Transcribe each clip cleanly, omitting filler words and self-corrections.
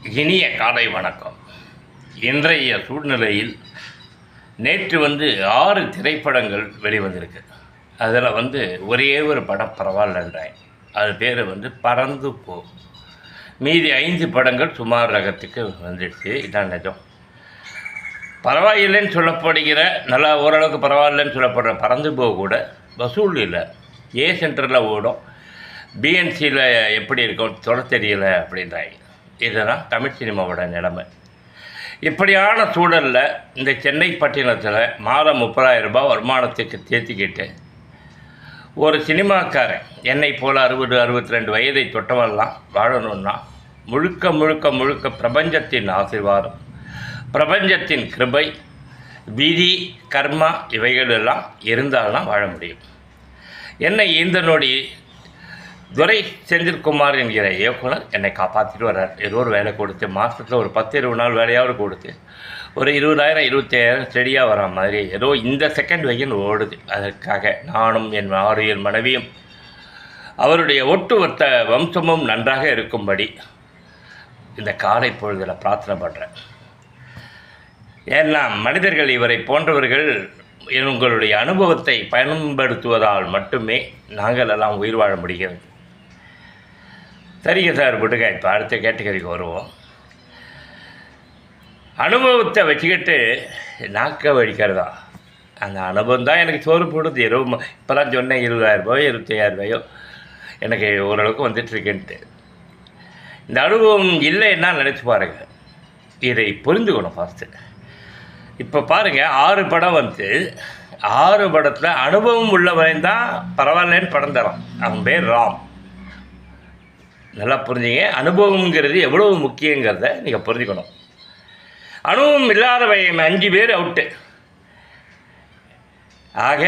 இனிய காலை வணக்கம். இன்றைய சூழ்நிலையில் நேற்று 6 திரைப்படங்கள் வெளிவந்திருக்கு. அதில் ஒரே ஒரு படம் பரவாயில்லன்றாங்க. அது பேர் பறந்து போ. மீதி 5 படங்கள் சுமார் ரகத்துக்கு வந்துடுச்சு. இதான் நிஜம். பரவாயில்லைன்னு சொல்லப்படுகிற நல்லா ஓரளவுக்கு பரவாயில்லைன்னு சொல்லப்படுற பறந்து போ கூட வசூல் இல்லை. ஏ சென்டரில் ஓடும், பிஎன்சியில் எப்படி இருக்கும் சொல்ல தெரியல அப்படின்றாங்க. இதுதான் தமிழ் சினிமாவோட நிலைமை. இப்படியான சூழலில் இந்த சென்னை பட்டினத்தில் மாதம் 30,000 ரூபாய் வருமானத்துக்கு தேர்த்திக்கிட்டு ஒரு சினிமாக்காரன் என்னை போல் 60-62 வயதை தொட்டவெல்லாம் வாழணுன்னா முழுக்க முழுக்க முழுக்க பிரபஞ்சத்தின் ஆசீர்வாதம், பிரபஞ்சத்தின் கிருபை, விதி, கர்மா இவைகளெல்லாம் இருந்தால்தான் வாழ முடியும். என்னை இந்த நொடி துரை செந்தில்குமார் என்கிற இயக்குனர் என்னை காப்பாற்றிட்டு வர்றார். ஏதோ ஒரு வேலை கொடுத்து மாதத்தில் ஒரு 10-20 நாள் வேலையாவது கொடுத்து ஒரு 20,000-25,000 ஸ்டெடியாக வர மாதிரி ஏதோ இந்த செகண்ட் வகையில் ஓடுது. அதற்காக நானும் என் 6 மனைவியும் அவருடைய ஒட்டுமொத்த வம்சமும் நன்றாக இருக்கும்படி இந்த காலை பொழுதில் பிரார்த்தனை பண்ணுறேன். ஏன்னா மனிதர்கள் இவரை போன்றவர்கள் உங்களுடைய அனுபவத்தை பயன்படுத்துவதால் மட்டுமே நாங்கள் எல்லாம் உயிர் வாழ முடிகிறது. சரிங்க சார், விடுங்க. இப்போ அடுத்த கேட்டகரிக்கு வருவோம். அனுபவத்தை வச்சுக்கிட்டு நாக்க வடிக்கிறதா? அந்த அனுபவம் தான் எனக்கு சோறு போடுது. இப்போ தான் சொன்னேன் 20,000 ரூபாயோ 25,000 ரூபாயோ எனக்கு ஓரளவுக்கு வந்துட்டுருக்குன்ட்டு. இந்த அனுபவம் இல்லைன்னா நினச்சி பாருங்கள். இதை புரிந்துக்கணும் ஃபஸ்ட்டு. இப்போ பாருங்கள், 6 படம் 6 படத்தில் அனுபவம் உள்ளவன் தான் பரவாயில்லன்னு படம் தரான். அவன் பேர் ராம். நல்லா புரிஞ்சுங்க. அனுபவங்கிறது எவ்வளவு முக்கியங்கிறத நீங்கள் புரிஞ்சுக்கணும். அனுபவம் இல்லாதவன் 5 பேர் அவுட்டு. ஆக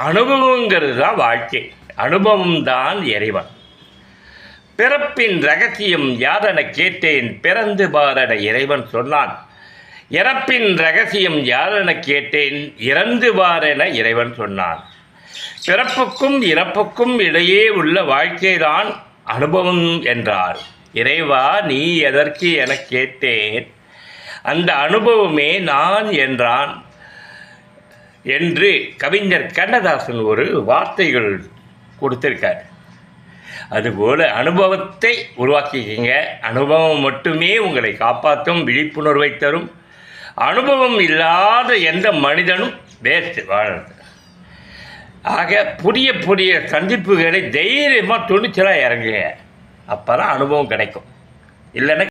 அனுபவங்கிறது தான் வாழ்க்கை. அனுபவம் தான் இறைவன். பிறப்பின் ரகசியம் யாரென கேட்டேன், பிறந்து பாரட இறைவன் சொன்னான். இறப்பின் ரகசியம் யாரென கேட்டேன், இறந்து பாரென இறைவன் சொன்னான். பிறப்புக்கும் இறப்புக்கும் இடையே உள்ள வாழ்க்கைதான் அனுபவம் என்றார். இறைவா, நீ எதற்கு என கேட்டேன், அந்த அனுபவமே நான் என்றான் என்று கவிஞர் கண்ணதாசன் ஒரு வார்த்தைகள் கொடுத்திருக்கார். அதுபோல் அனுபவத்தை உருவாக்கிக்கிங்க. அனுபவம் மட்டுமே உங்களை காப்பாற்றும், விழிப்புணர்வை தரும். அனுபவம் இல்லாத எந்த மனிதனும் வேஸ்ட்டு வாழறது. ஆக புதிய புதிய சந்திப்புகளை தைரியமாக துணிச்சலாக இறங்குங்க. அப்போ தான் அனுபவம் கிடைக்கும். இல்லைன்னா